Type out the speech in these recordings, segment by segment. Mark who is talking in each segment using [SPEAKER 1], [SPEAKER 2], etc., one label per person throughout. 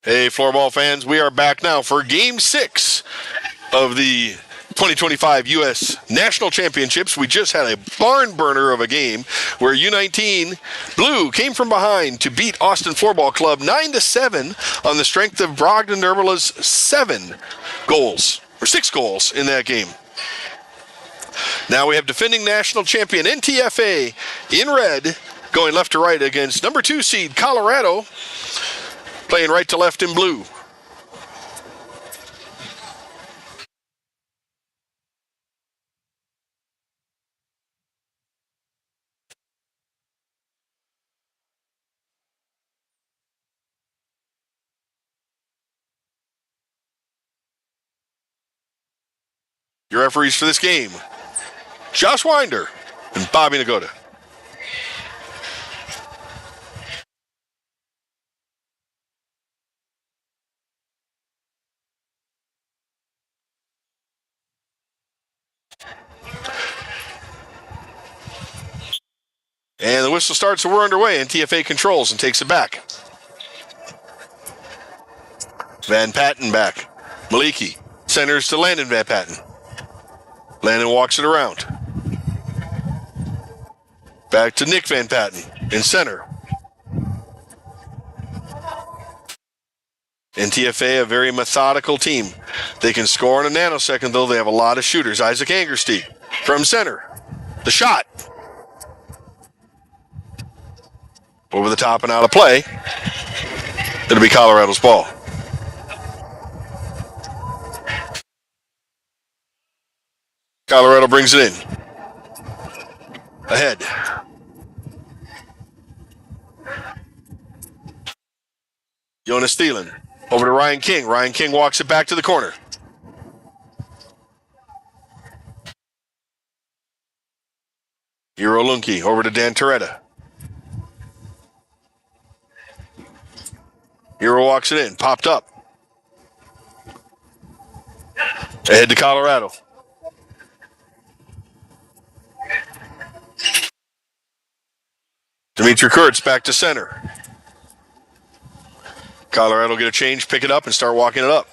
[SPEAKER 1] Hey, floorball fans, we are back now for Game 6 of the 2025 U.S. National Championships. We just had a barn burner of a game where U19 Blue came from behind to beat Austin Floorball Club 9-7 on the strength of Brogdon Nurbala's 6 goals in that game. Now we have defending national champion NTFA in red going left to right against number 2 seed Colorado, playing right to left in blue. Your referees for this game, Josh Winder and Bobby Nagoda. And the whistle starts, so we're underway. NTFA controls and takes it back. Van Patten back. Maliki centers to Landon Van Patten. Landon walks it around. Back to Nick Van Patten in center. NTFA, a very methodical team. They can score in a nanosecond, though. They have a lot of shooters. Isaac Angersteig from center. The shot. Over the top and out of play. It'll be Colorado's ball. Colorado brings it in. Ahead. Jonas Thielen. Over to Ryan King. Ryan King walks it back to the corner. Eero Lunke over to Dan Toretta. Eero walks it in. Popped up. Ahead to Colorado. Dimitri Kurtz back to center. Colorado get a change, pick it up, and start walking it up.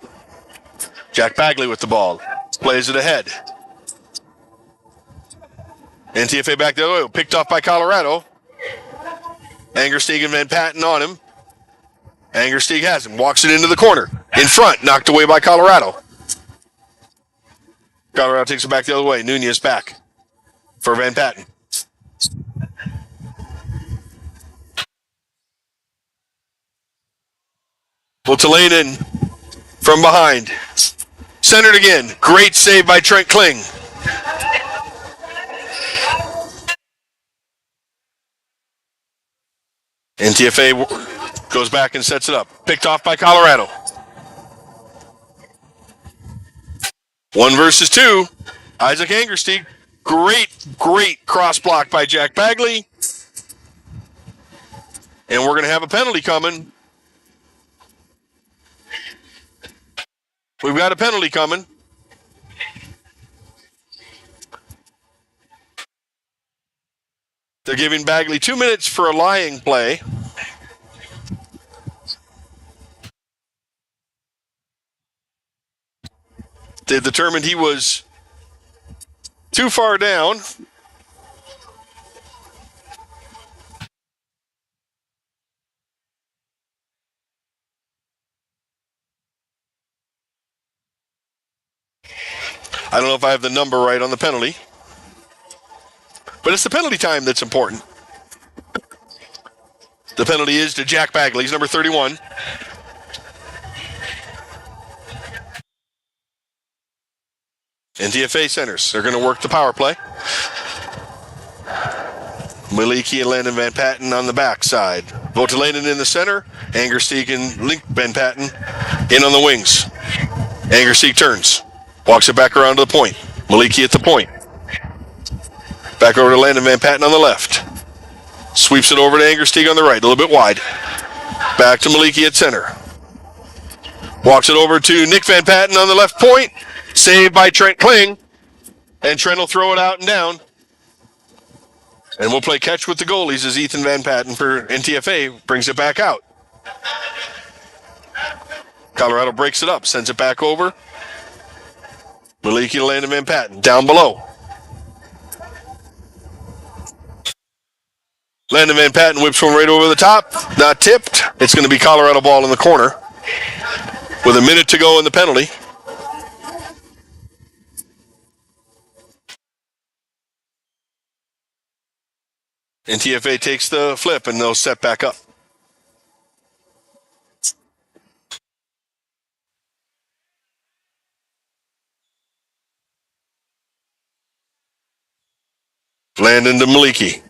[SPEAKER 1] Jack Bagley with the ball. Plays it ahead. NTFA back the other way. Picked off by Colorado. Angersteig and Van Patten on him. Angersteig has him. Walks it into the corner. In front. Knocked away by Colorado. Colorado takes it back the other way. Nunez back for Van Patten. Voutilainen from behind. Centered again. Great save by Trent Kling. NTFA goes back and sets it up. Picked off by Colorado. 1 versus 2. Isaac Angersteig. Great cross block by Jack Bagley. And we're going to have a penalty coming. We've got a penalty coming. They're giving Bagley 2 minutes for a lying play. They determined he was too far down. I don't know if I have the number right on the penalty. But it's the penalty time that's important. The penalty is to Jack Bagley. He's number 31. NTFA centers. They're going to work the power play. Maliki and Landon Van Patten on the backside. Voutilainen in the center. Angersteig and Link Van Patten in on the wings. Angersteig turns. Walks it back around to the point. Maliki at the point. Back over to Landon Van Patten on the left. Sweeps it over to Angersteig on the right, a little bit wide. Back to Maliki at center. Walks it over to Nick Van Patten on the left point. Saved by Trent Kling. And Trent will throw it out and down. And we'll play catch with the goalies as Ethan Van Patten for NTFA brings it back out. Colorado breaks it up, sends it back over. Maliki to Landon Van Patten, down below. Landon Van Patten whips one right over the top, not tipped. It's going to be Colorado ball in the corner with a minute to go in the penalty. NTFA takes the flip and they'll set back up. Landon to Maliki.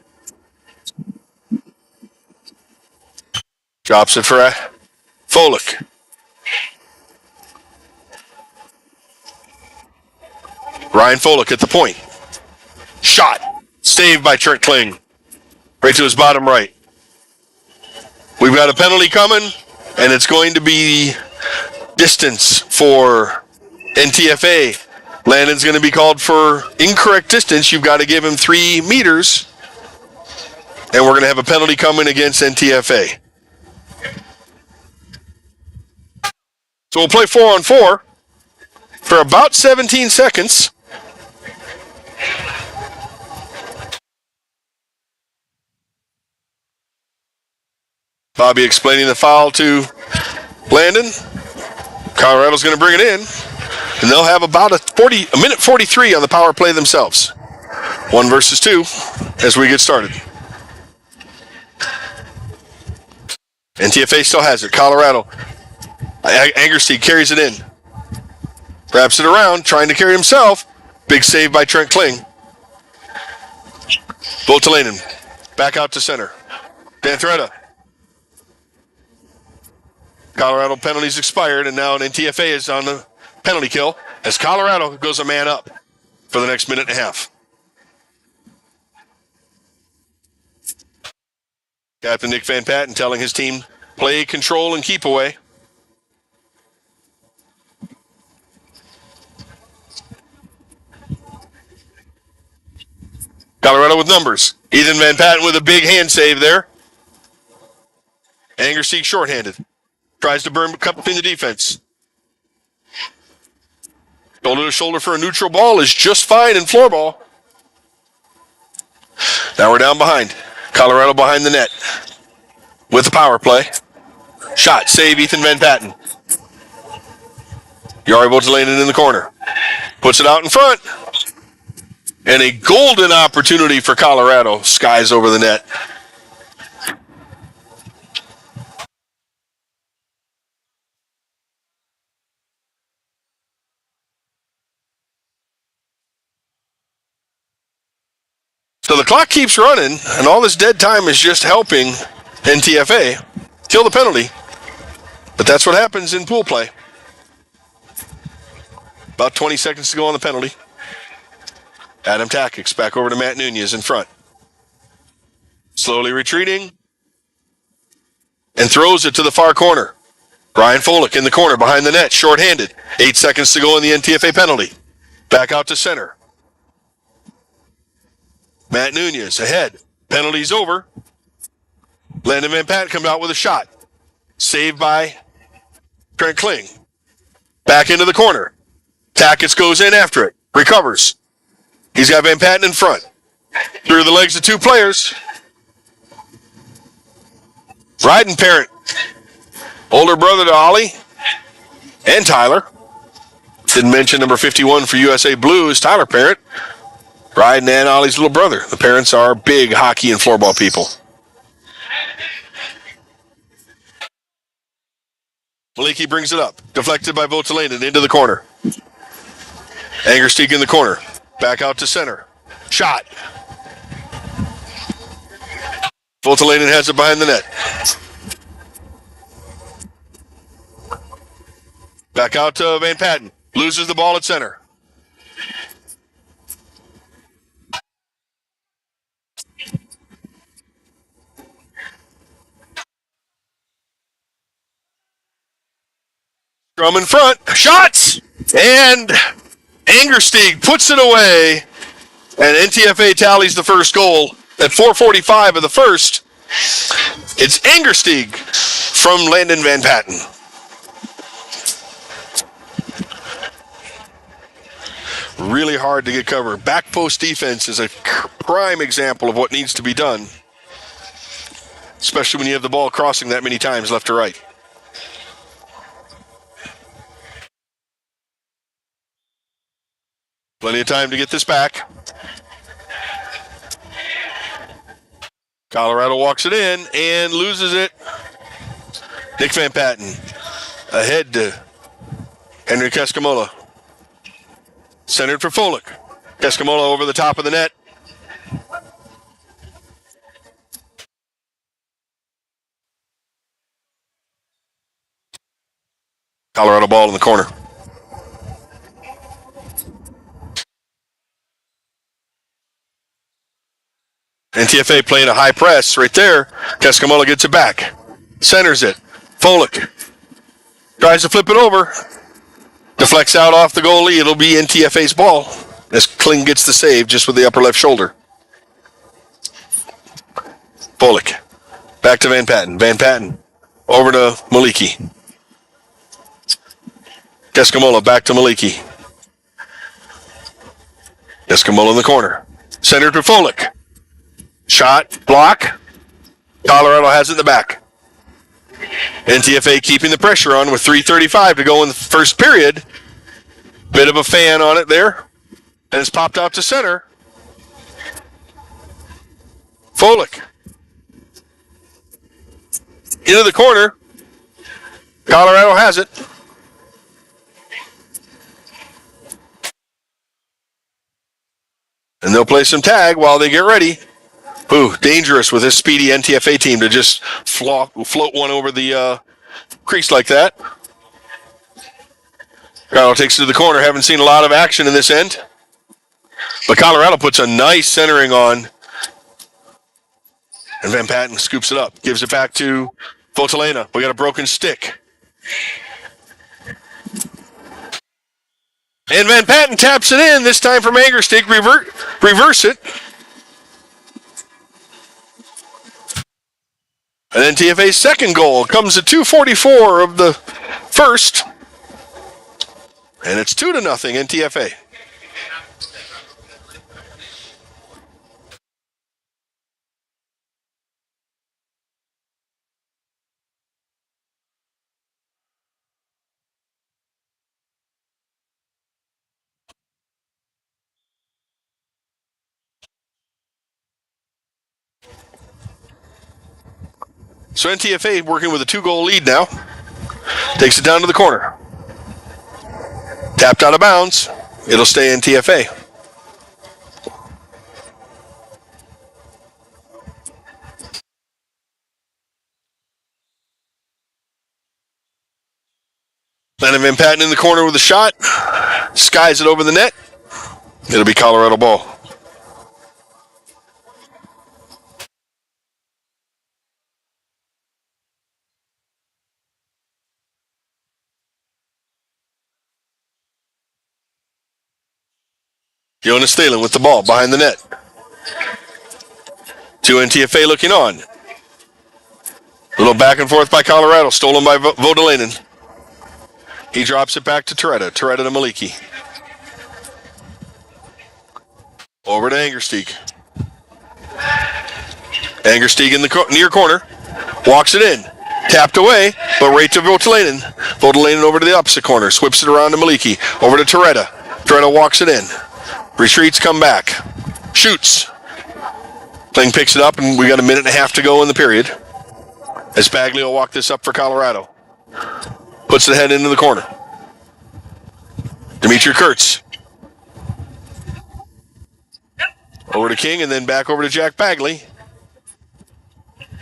[SPEAKER 1] Drops it for Folick. Ryan Folick at the point. Shot. Saved by Trent Kling. Right to his bottom right. We've got a penalty coming, and it's going to be distance for NTFA. Landon's going to be called for incorrect distance. You've got to give him 3 meters, and we're going to have a penalty coming against NTFA. So we'll play 4-on-4 for about 17 seconds. Bobby explaining the foul to Landon. Colorado's going to bring it in, and they'll have about a minute 43 on the power play themselves. 1 versus 2 as we get started. NTFA still has it. Colorado. Angersteig carries it in. Wraps it around, trying to carry himself. Big save by Trent Kling. Votolainen. Back out to center. Danthoretta. Colorado penalties expired, and now an NTFA is on the penalty kill as Colorado goes a man up for the next minute and a half. Captain Nick Van Patten telling his team, play, control, and keep away. Colorado with numbers. Ethan Van Patten with a big hand save there. Angersteig shorthanded. Tries to burn cup in the defense. Shoulder to shoulder for a neutral ball is just fine in floorball. Now we're down behind. Colorado behind the net with the power play. Shot, save Ethan Van Patten. Jari Votolainen in the corner. Puts it out in front. And a golden opportunity for Colorado. Skies over the net. So the clock keeps running, and all this dead time is just helping NTFA kill the penalty. But that's what happens in pool play. About 20 seconds to go on the penalty. Adam Takix back over to Matt Nunez in front. Slowly retreating. And throws it to the far corner. Ryan Folick in the corner behind the net, shorthanded. 8 seconds to go in the NTFA penalty. Back out to center. Matt Nunez ahead. Penalty's over. Landon Van Patten comes out with a shot. Saved by Trent Kling. Back into the corner. Takis goes in after it. Recovers. He's got Van Patten in front. Through the legs of 2 players. Riding parent. Older brother to Ollie and Tyler. Didn't mention number 51 for USA Blues, Tyler Parent. Ryden and Ollie's little brother. The parents are big hockey and floorball people. Maliki brings it up. Deflected by Votolainen into the corner. Angersteig in the corner. Back out to center. Shot. Votolainen has it behind the net. Back out to Van Patten. Loses the ball at center. Drum in front. Shots! And Angersteig puts it away. And NTFA tallies the first goal at 4:45 of the first. It's Angersteig from Landon Van Patten. Really hard to get cover. Back post defense is a prime example of what needs to be done, especially when you have the ball crossing that many times left to right. Plenty of time to get this back. Colorado walks it in and loses it. Nick Van Patten ahead to Henry Cascamola. Centered for Folick. Cascamola over the top of the net. Colorado ball in the corner. NTFA playing a high press right there. Cascamola gets it back. Centers it. Folick tries to flip it over. Deflects out off the goalie. It'll be NTFA's ball as Kling gets the save just with the upper left shoulder. Folick back to Van Patten. Van Patten over to Maliki. Cascamola back to Maliki. Cascamola in the corner. Centered to Folick. Shot, block. Colorado has it in the back. NTFA keeping the pressure on with 3:35 to go in the first period. Bit of a fan on it there. And it's popped out to center. Folick. Into the corner. Colorado has it. And they'll play some tag while they get ready. Ooh, dangerous with this speedy NTFA team to just float one over the crease like that. Colorado takes it to the corner. Haven't seen a lot of action in this end. But Colorado puts a nice centering on. And Van Patten scoops it up. Gives it back to Votelena. We got a broken stick. And Van Patten taps it in, this time from Angersteig. Reverse it. And NTFA's second goal comes at 2:44 of the first. And it's 2-0 NTFA. So NTFA working with a 2-goal lead now. Takes it down to the corner. Tapped out of bounds. It'll stay NTFA. Landon Van Patten in the corner with a shot. Skies it over the net. It'll be Colorado ball. Jonas Thalen with the ball behind the net. To NTFA looking on. A little back and forth by Colorado. Stolen by Vodelainen. He drops it back to Toretta. Toretta to Maliki. Over to Angersteig. Angersteig in the near corner. Walks it in. Tapped away, but right to Vodelainen. Vodelainen over to the opposite corner. Swips it around to Maliki. Over to Toretta. Toretta walks it in. Retreats, come back. Shoots. Kling picks it up, and we got a minute and a half to go in the period. As Bagley will walk this up for Colorado. Puts the head into the corner. Dimitri Kurtz. Over to King, and then back over to Jack Bagley.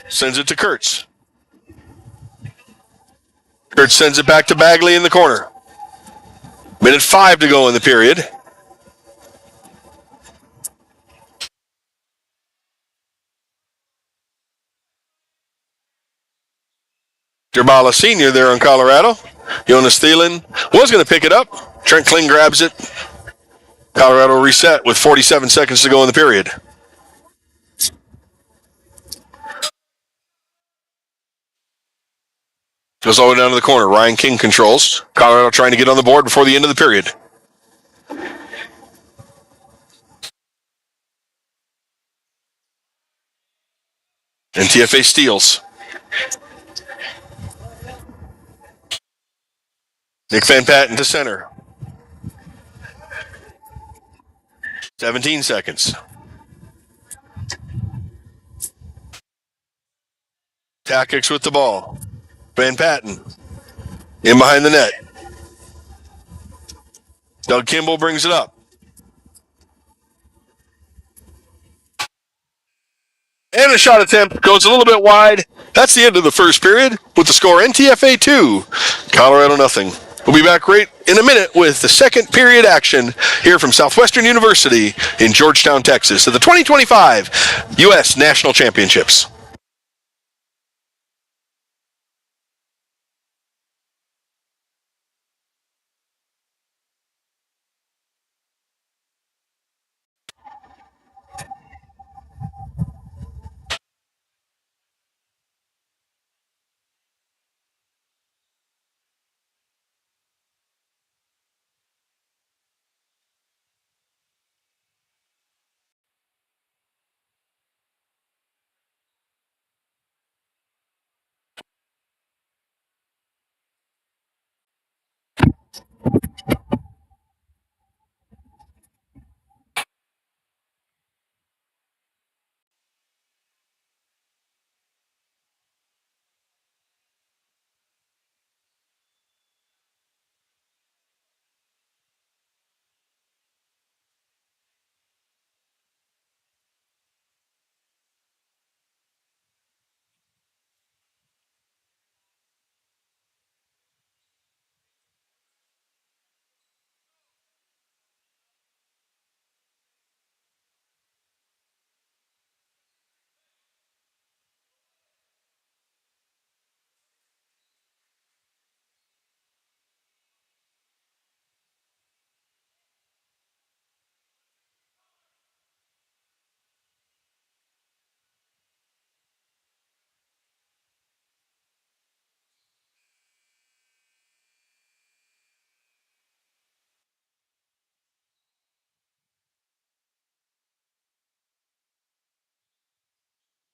[SPEAKER 1] Sends it to Kurtz. Kurtz sends it back to Bagley in the corner. Minute 5 to go in the period. Derbala Sr. there on Colorado. Jonas Thielen was going to pick it up. Trent Kling grabs it. Colorado reset with 47 seconds to go in the period. Goes all the way down to the corner. Ryan King controls. Colorado trying to get on the board before the end of the period. NTFA steals. Nick Van Patten to center. 17 seconds. Tactics with the ball. Van Patten in behind the net. Doug Kimball brings it up. And a shot attempt goes a little bit wide. That's the end of the first period with the score NTFA 2, Colorado nothing. We'll be back right in a minute with the second period action here from Southwestern University in Georgetown, Texas at the 2025 U.S. National Championships.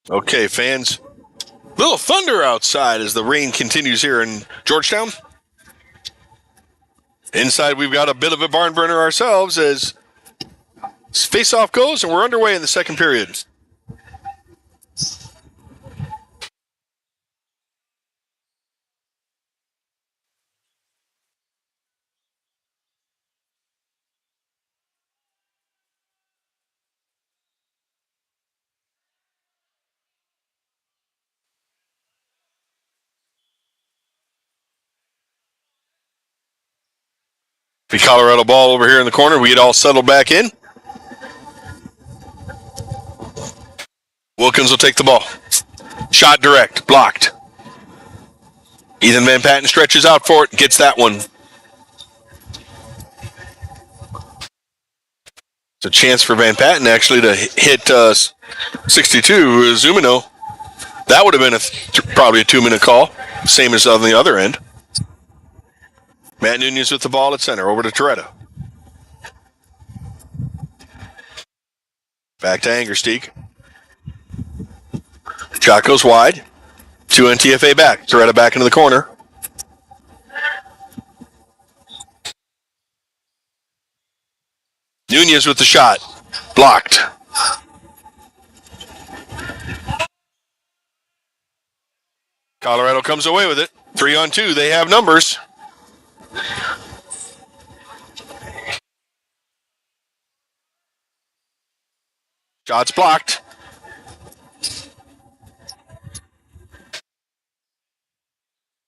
[SPEAKER 1] Okay, fans. Little thunder outside as the rain continues here in Georgetown. Inside, we've got a bit of a barn burner ourselves as face-off goes, and we're underway in the second period. The Colorado ball over here in the corner. We get all settled back in. Wilkins will take the ball. Shot direct. Blocked. Ethan Van Patten stretches out for it. Gets that one. It's a chance for Van Patten actually to hit 62 Zumino. That would have been probably a 2-minute call. Same as on the other end. Matt Nunez with the ball at center. Over to Toretta. Back to Angersteig. Shot goes wide. 2 NTFA back. Toretta back into the corner. Nunez with the shot. Blocked. Colorado comes away with it. 3-on-2. They have numbers. Shots blocked.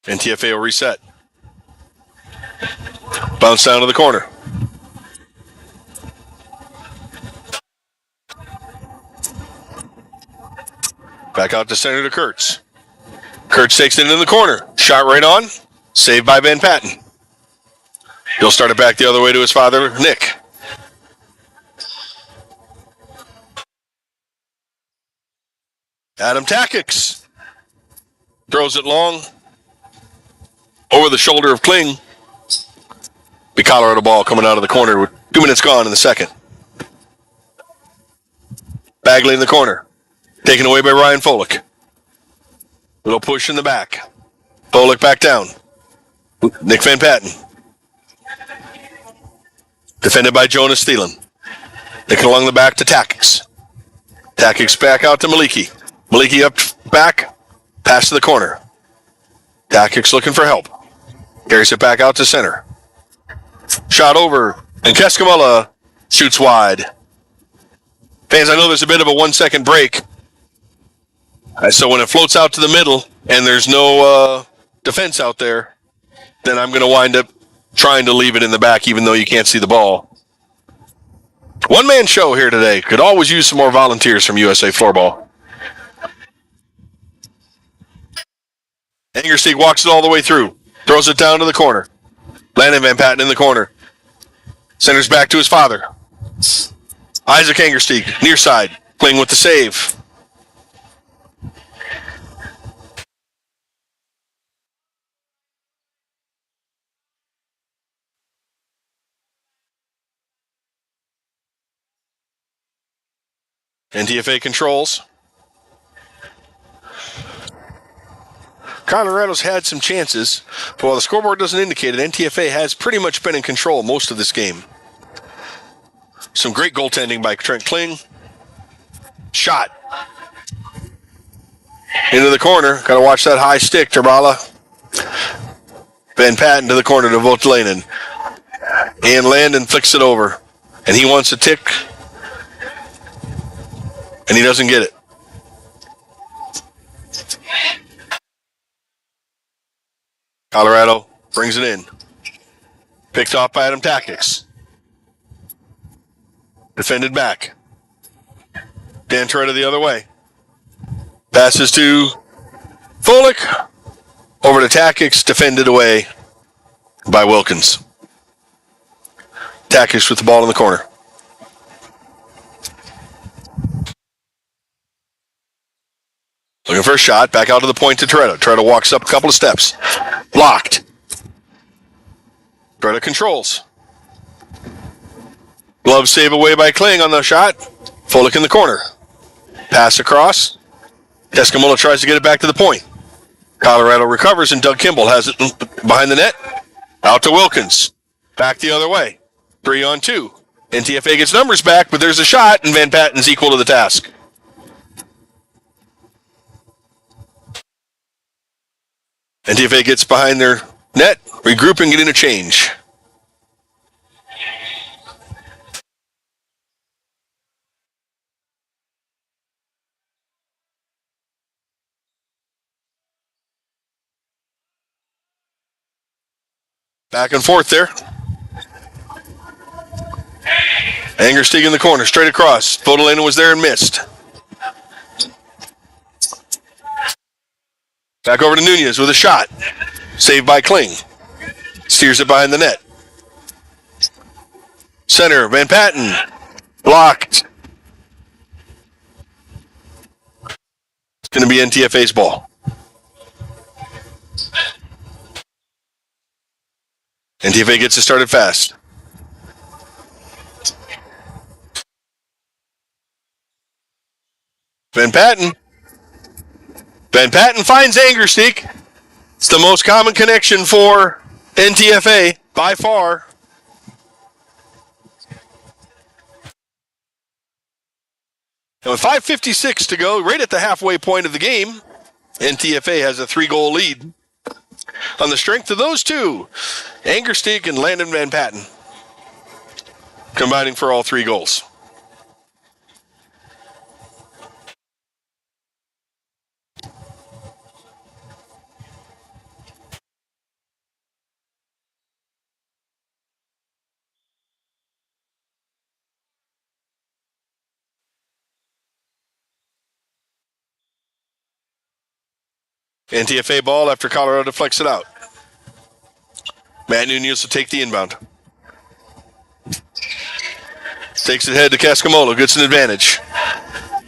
[SPEAKER 1] NTFA will reset. Bounce down to the corner. Back out to center to Kurtz. Kurtz takes it in the corner. Shot right on. Saved by Van Patten. He'll start it back the other way to his father, Nick. Adam Takix throws it long over the shoulder of Kling. The Colorado ball coming out of the corner with 2 minutes gone in the second. Bagley in the corner. Taken away by Ryan Folick. Little push in the back. Bolick back down. Nick Van Patten. Defended by Jonas Thielen. Nick along the back to Takix. Takix back out to Maliki. Maliki up back. Pass to the corner. Takix looking for help. Carries it back out to center. Shot over. And Keskamala shoots wide. Fans, I know there's a bit of a 1 second break. So when it floats out to the middle and there's no defense out there, then I'm going to wind up trying to leave it in the back even though you can't see the ball. One-man show here today. Could always use some more volunteers from USA Floorball. Angersteig walks it all the way through. Throws it down to the corner. Landon Van Patten in the corner. Centers back to his father. Isaac Angersteig, near side, playing with the save. NTFA controls. Colorado's had some chances, but while the scoreboard doesn't indicate it, NTFA has pretty much been in control most of this game. Some great goaltending by Trent Kling. Shot. Into the corner. Got to watch that high stick, Terbala. Van Patten to the corner to Voutilainen. And Landon flicks it over. And he wants a tick. And he doesn't get it. Colorado brings it in. Picked off by Adam Takix. Defended back. Dan Toretta the other way. Passes to Folick. Over to Takix. Defended away by Wilkins. Takix with the ball in the corner. Looking for a shot. Back out to the point to Toretta. Toretta walks up a couple of steps. Blocked. Toretta controls. Glove save away by Kling on the shot. Folick in the corner. Pass across. Keskamala tries to get it back to the point. Colorado recovers and Doug Kimball has it behind the net. Out to Wilkins. Back the other way. 3-on-2. NTFA gets numbers back, but there's a shot and Van Patten's equal to the task. NTFA gets behind their net, regrouping, getting a change. Back and forth there. Angersteig in the corner, straight across. Voutilainen was there and missed. Back over to Nunez with a shot. Saved by Kling. Steers it behind the net. Center, Van Patten. Blocked. It's going to be NTFA's ball. NTFA gets it started fast. Van Patten. Van Patten finds Angersteig. It's the most common connection for NTFA by far. And with 5:56 to go, right at the halfway point of the game, NTFA has a 3-goal lead. On the strength of those two, Angersteig and Landon Van Patten combining for all 3 goals. NTFA ball after Colorado deflects it out. Matt Nunez will take the inbound. Takes it head to Keskamala. Gets an advantage.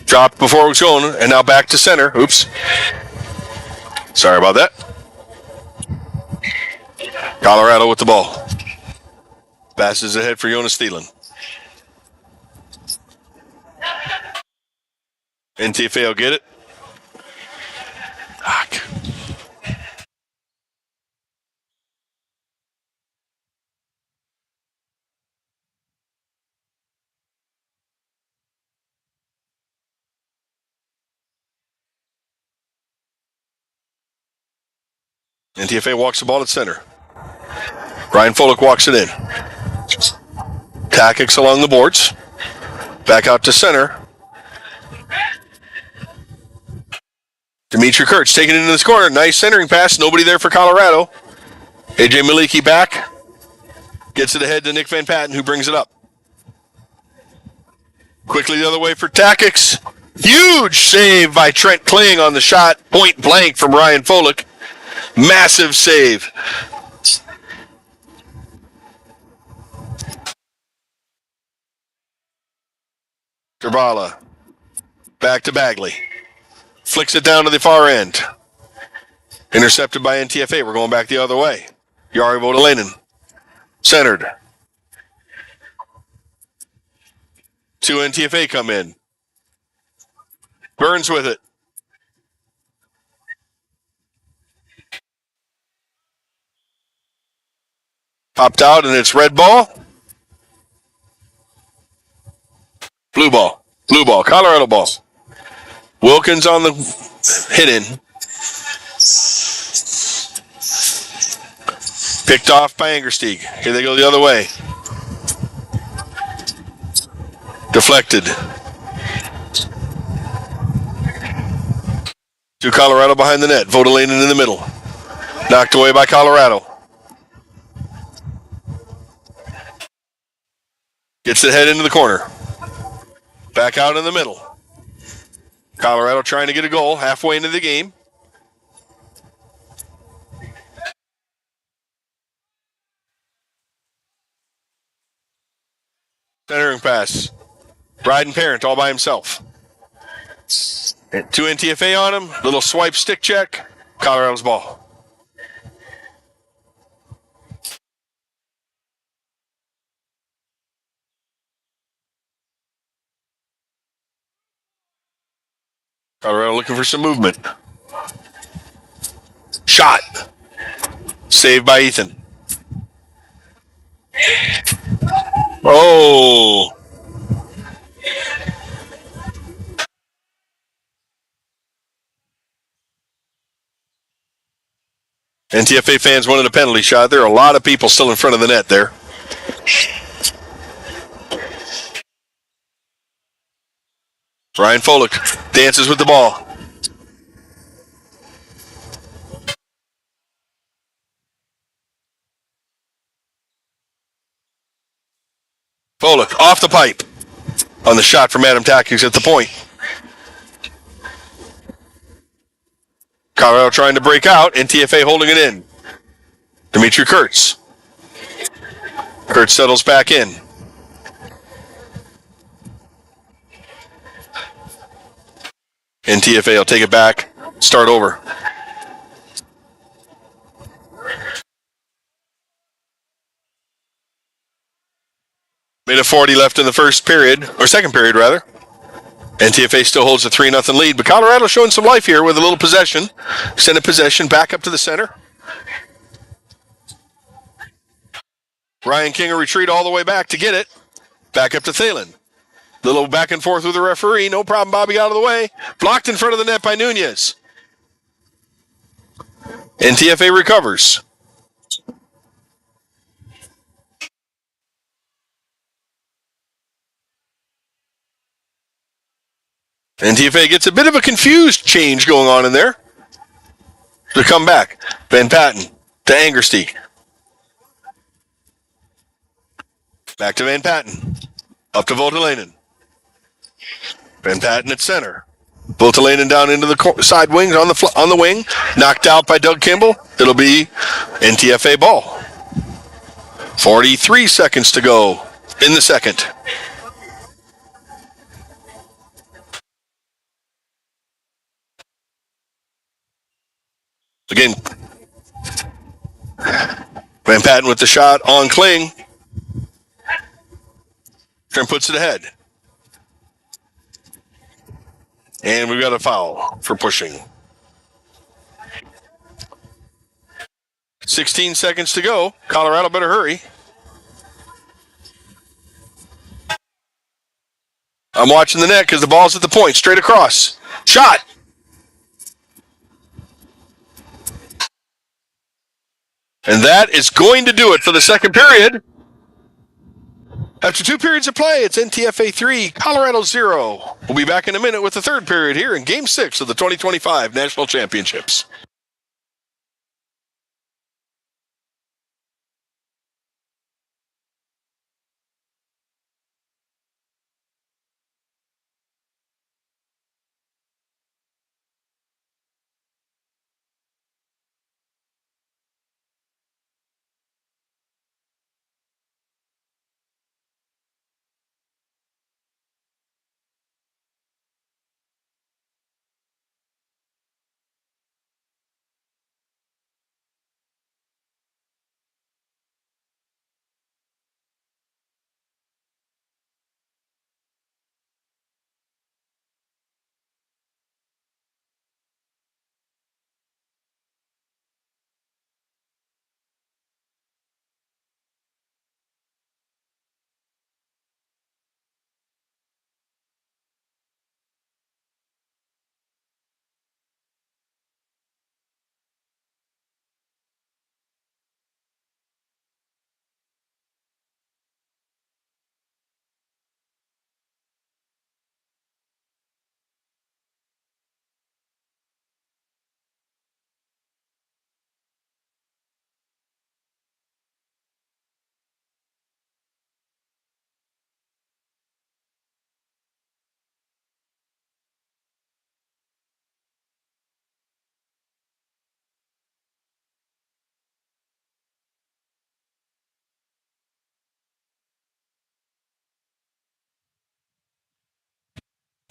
[SPEAKER 1] Dropped before it was going, and now back to center. Oops. Sorry about that. Colorado with the ball. Passes ahead for Jonas Thielen. NTFA will get it. NTFA walks the ball at center. Ryan Folick walks it in. Tactics along the boards. Back out to center. Dimitri Kurtz taking it into this corner. Nice centering pass. Nobody there for Colorado. AJ Maliki back. Gets it ahead to Nick Van Patten, who brings it up. Quickly the other way for Tactics. Huge save by Trent Kling on the shot. Point blank from Ryan Folick. Massive save. Kerbala. Back to Bagley. Flicks it down to the far end. Intercepted by NTFA. We're going back the other way. Jari Voutilainen. Centered. Two NTFA come in. Burns with it. Popped out and it's red ball. Blue ball. Blue ball. Colorado ball. Wilkins on the hit in. Picked off by Angersteig. Here they go the other way. Deflected. To Colorado behind the net. Voutilainen in the middle. Knocked away by Colorado. Gets it head into the corner. Back out in the middle. Colorado trying to get a goal halfway into the game. Centering pass. Bryden Parent all by himself. And two NTFA on him. Little swipe stick check. Colorado's ball. Colorado looking for some movement. Shot. Saved by Ethan. Oh. NTFA fans wanted a penalty shot. There are a lot of people still in front of the net there. Ryan Folick dances with the ball. Folick off the pipe on the shot from Adam Tactics at the point. Colorado trying to break out. NTFA holding it in. Dimitri Kurtz. Kurtz settles back in. NTFA will take it back. Start over. Minute 40 left in the first period, or second period rather. NTFA still holds a 3-0 lead, but Colorado showing some life here with a little possession. Extended possession back up to the center. Ryan King a retreat all the way back to get it. Back up to Thalen. Little back and forth with the referee. No problem, Bobby out of the way. Blocked in front of the net by Nunez. NTFA recovers. NTFA gets a bit of a confused change going on in there. To come back. Van Patten to Angersteig. Back to Van Patten. Up to Voutilainen. Van Patten at center. Voutilainen down into the side wings on the wing. Knocked out by Doug Kimball. It'll be NTFA ball. 43 seconds to go in the second. Again, Van Patten with the shot on Kling. Trent puts it ahead. And we've got a foul for pushing. 16 seconds to go. Colorado better hurry. I'm watching the net because the ball's at the point. Straight across. Shot. And that is going to do it for the second period. After 2 periods of play, it's NTFA 3, Colorado 0. We'll be back in a minute with the third period here in Game 6 of the 2025 National Championships.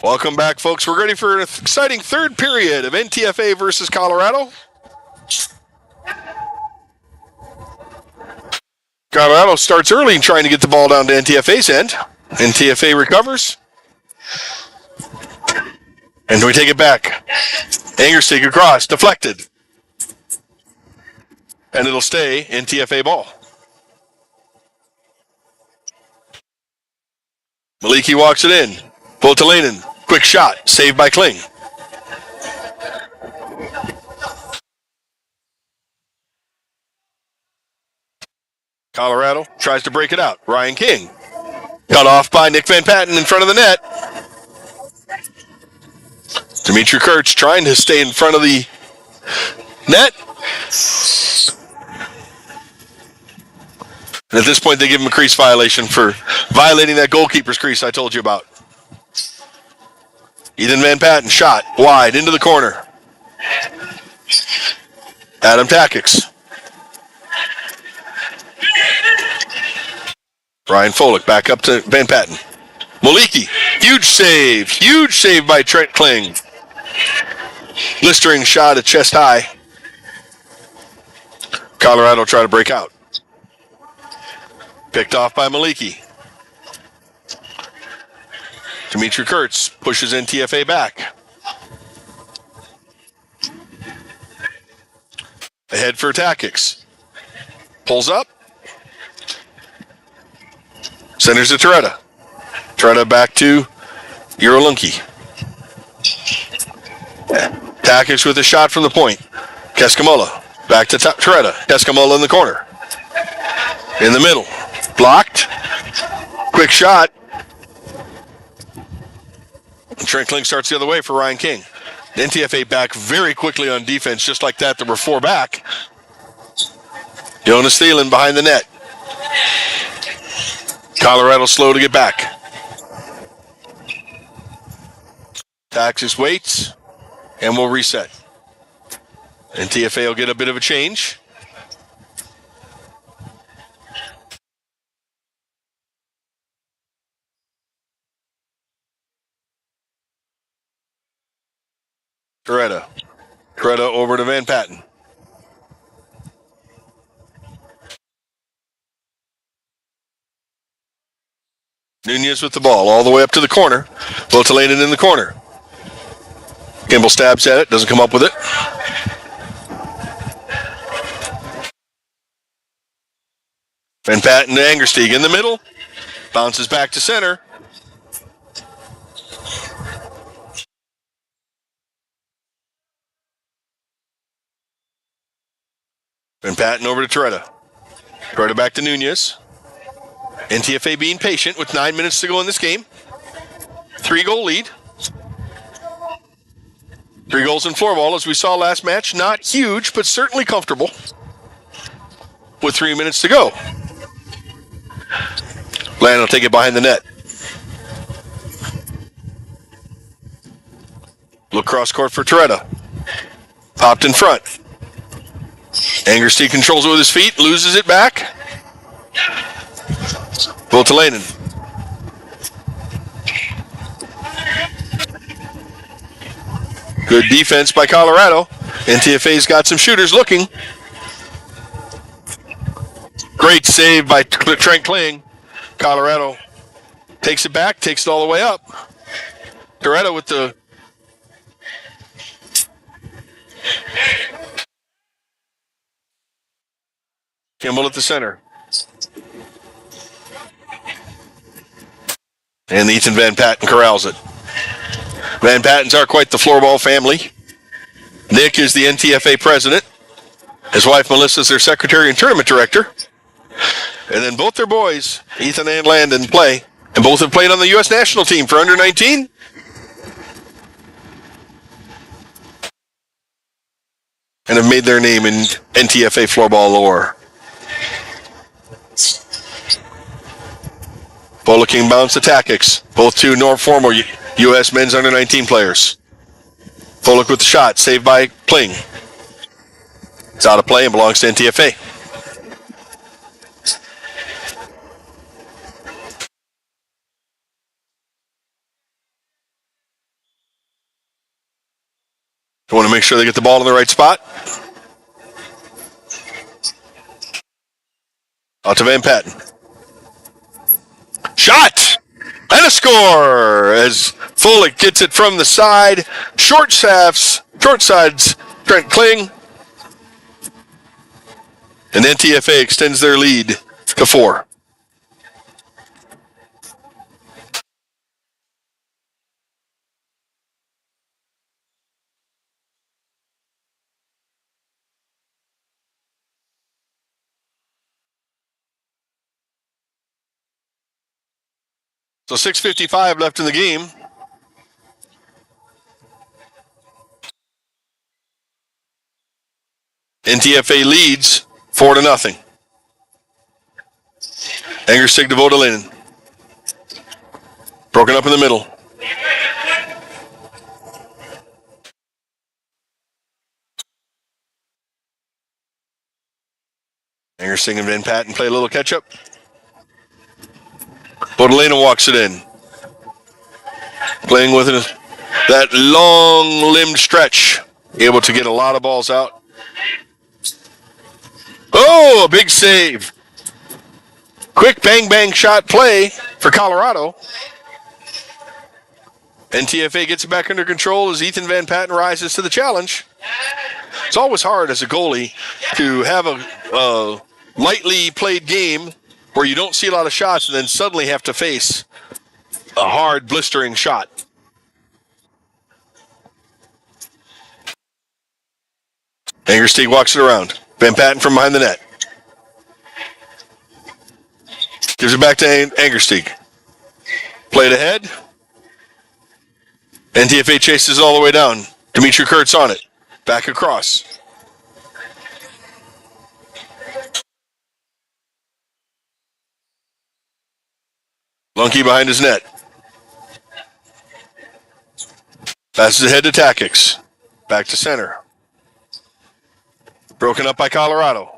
[SPEAKER 1] Welcome back, folks. We're ready for an exciting third period of NTFA versus Colorado. Colorado starts early trying to get the ball down to NTFA's end. NTFA recovers. And we take it back. Angersteig across, deflected. And it'll stay NTFA ball. Maliki walks it in. Voltalainen, quick shot, saved by Kling. Colorado tries to break it out. Ryan King. Cut off by Nick Van Patten in front of the net. Dimitri Kurtz trying to stay in front of the net. And at this point, they give him a crease violation for violating that goalkeeper's crease I told you about. Ethan Van Patten shot wide into the corner. Adam Takix. Ryan Folick back up to Van Patten. Maliki, huge save by Trent Kling. Blistering shot at chest high. Colorado try to break out. Picked off by Maliki. Dimitri Kurtz pushes NTFA back. Ahead for Takix. Pulls up. Centers to Toretta. Toretta back to Urolunki. Takix with a shot from the point. Keskamola back to Toretta. Keskamola in the corner. In the middle. Blocked. Quick shot. Trent Kling starts the other way for Ryan King. NTFA back very quickly on defense, just like that. There were 4 back. Jonas Thielen behind the net. Colorado slow to get back. Taxis waits, and we'll reset. NTFA will get a bit of a change. Toretta over to Van Patten. Nunez with the ball all the way up to the corner. Voltalainen in the corner. Kimball stabs at it, doesn't come up with it. Van Patten to Angersteig in the middle. Bounces back to center. Van Patten over to Toretta. Toretta back to Nunez. NTFA being patient with 9 minutes to go in this game. 3-goal lead. 3 goals in floorball, as we saw last match. Not huge, but certainly comfortable. With 3 minutes to go. Landon will take it behind the net. Look cross court for Toretta. Popped in front. Angerstein controls it with his feet, loses it back. Voutilainen. Good defense by Colorado. NTFA's got some shooters looking. Great save by Trent Kling. Colorado takes it back, takes it all the way up. Toretta with the Kimball at the center. And Ethan Van Patten corrals it. Van Pattens are quite the floorball family. Nick is the NTFA president. His wife Melissa is their secretary and tournament director. And then both their boys, Ethan and Landon, play. And both have played on the U.S. national team for under 19. And have made their name in NTFA floorball lore. Ball looking bounce to Takix. Both two former U.S. men's under 19 players. Pollock with the shot, saved by Kling. It's out of play and belongs to NTFA. You want to make sure they get the ball in the right spot. Out to Van Patten. Shot! And a score as Folek gets it from the side. Short sides Trent Kling. And NTFA extends their lead to 4. So 6:55 left in the game. NTFA leads 4-0. Angerstig to Voutilainen. Broken up in the middle. Angerstig and Van Patten play a little catch-up. Voutilainen walks it in. Playing with that long-limbed stretch. Able to get a lot of balls out. Oh, a big save. Quick bang-bang shot play for Colorado. NTFA gets it back under control as Ethan Van Patten rises to the challenge. It's always hard as a goalie to have a lightly played game where you don't see a lot of shots and then suddenly have to face a hard, blistering shot. Angerstein walks it around. Van Patten from behind the net. Gives it back to Angerstein. Played ahead. NTFA chases it all the way down. Dimitri Kurtz on it. Back across. Lunky behind his net. Passes ahead to Takix. Back to center. Broken up by Colorado.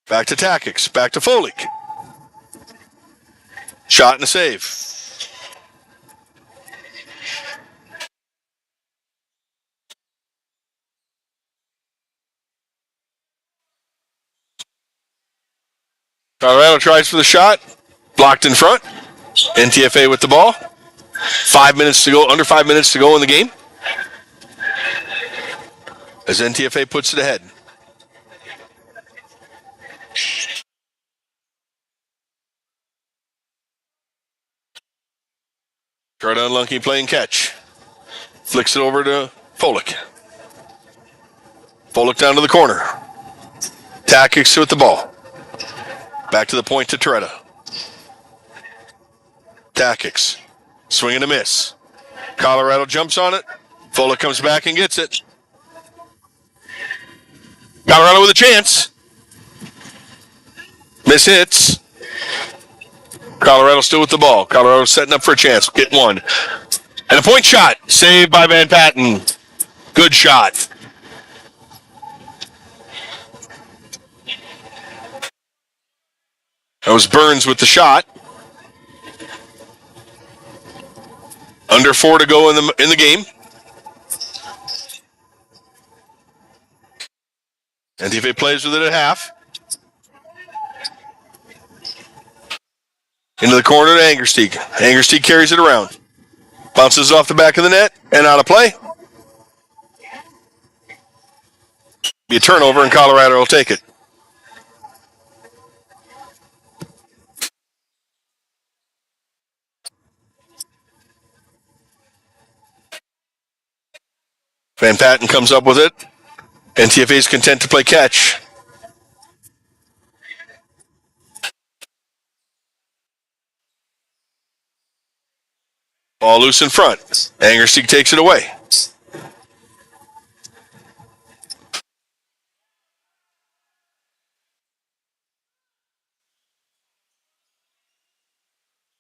[SPEAKER 1] Back to Takix. Back to Folek. Shot and a save. Colorado tries for the shot. Blocked in front. NTFA with the ball. 5 minutes to go. Under 5 minutes to go in the game. As NTFA puts it ahead. Jordan Lunky playing catch. Flicks it over to Folek. Folick down to the corner. Tactics with the ball. Back to the point to Toretta. Tactics. Swing and a miss. Colorado jumps on it. Folick comes back and gets it. Colorado with a chance. Miss hits. Colorado still with the ball. Colorado setting up for a chance. Getting one. And a point shot. Saved by Van Patten. Good shot. That was Burns with the shot. Under 4 to go in the game. NTFA plays with it at half. Into the corner to Angersteig. Angersteig carries it around. Bounces off the back of the net and out of play. Be a turnover and Colorado will take it. Van Patten comes up with it. NTFA is content to play catch. Ball loose in front. Angersteig takes it away.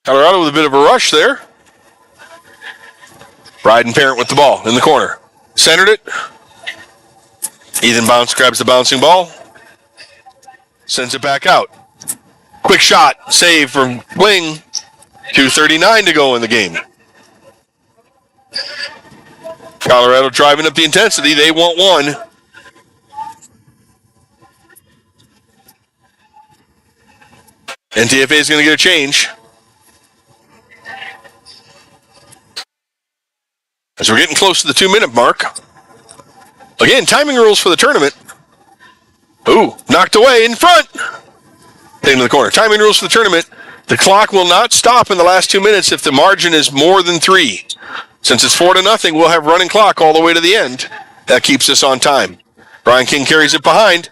[SPEAKER 1] Colorado with a bit of a rush there. Bryden Parent with the ball in the corner. Centered it. Ethan Bounce grabs the bouncing ball. Sends it back out. Quick shot. Save from Wing. 2:39 to go in the game. Colorado driving up the intensity. They want one. NTFA is going to get a change. As we're getting close to the 2-minute mark. Again, timing rules for the tournament. Ooh, knocked away in front. Into the corner. Timing rules for the tournament. The clock will not stop in the last 2 minutes if the margin is more than 3. Since it's 4-0, we'll have running clock all the way to the end. That keeps us on time. Brian King carries it behind.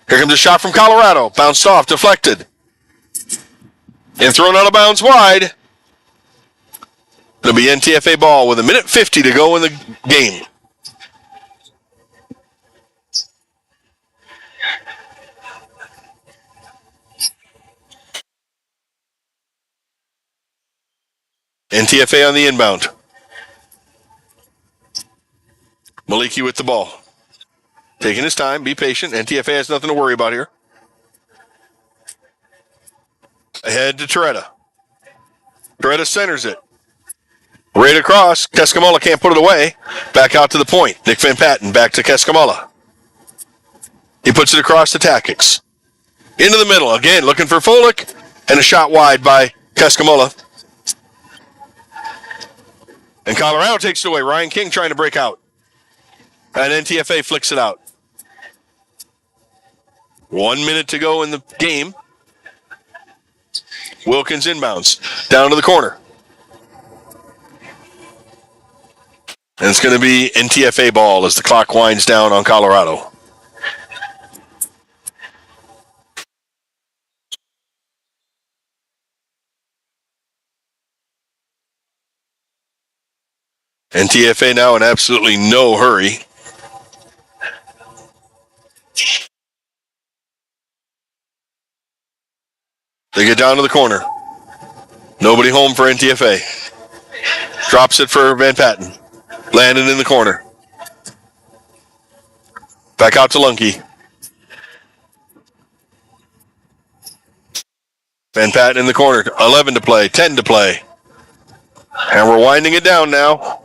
[SPEAKER 1] Here comes a shot from Colorado. Bounced off, deflected. And thrown out of bounds wide. It'll be NTFA ball with 1:50 to go in the game. NTFA on the inbound. Maliki with the ball. Taking his time. Be patient. NTFA has nothing to worry about here. Ahead to Toretta. Toretta centers it. Right across. Keskamala can't put it away. Back out to the point. Nick Van Patten back to Keskamala. He puts it across to Tactics. Into the middle. Again, looking for Folick. And a shot wide by Keskamala. And Colorado takes it away. Ryan King trying to break out. And NTFA flicks it out. 1 minute to go in the game. Wilkins inbounds. Down to the corner. And it's going to be NTFA ball as the clock winds down on Colorado. NTFA now in absolutely no hurry. They get down to the corner. Nobody home for NTFA. Drops it for Van Patten. Landon in the corner. Back out to Lunke. Van Patten in the corner. 11 to play. 10 to play. And we're winding it down now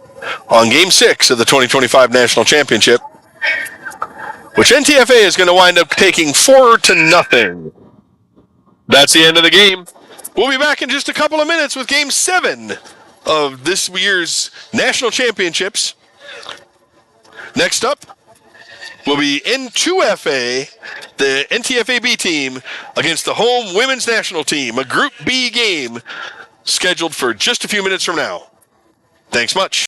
[SPEAKER 1] on Game 6 of the 2025 National Championship, which NTFA is going to wind up taking 4-0. That's the end of the game. We'll be back in just a couple of minutes with Game 7 of this year's National Championships. Next up will be N2FA, the NTFA B team, against the home women's national team, a Group B game scheduled for just a few minutes from now. Thanks much.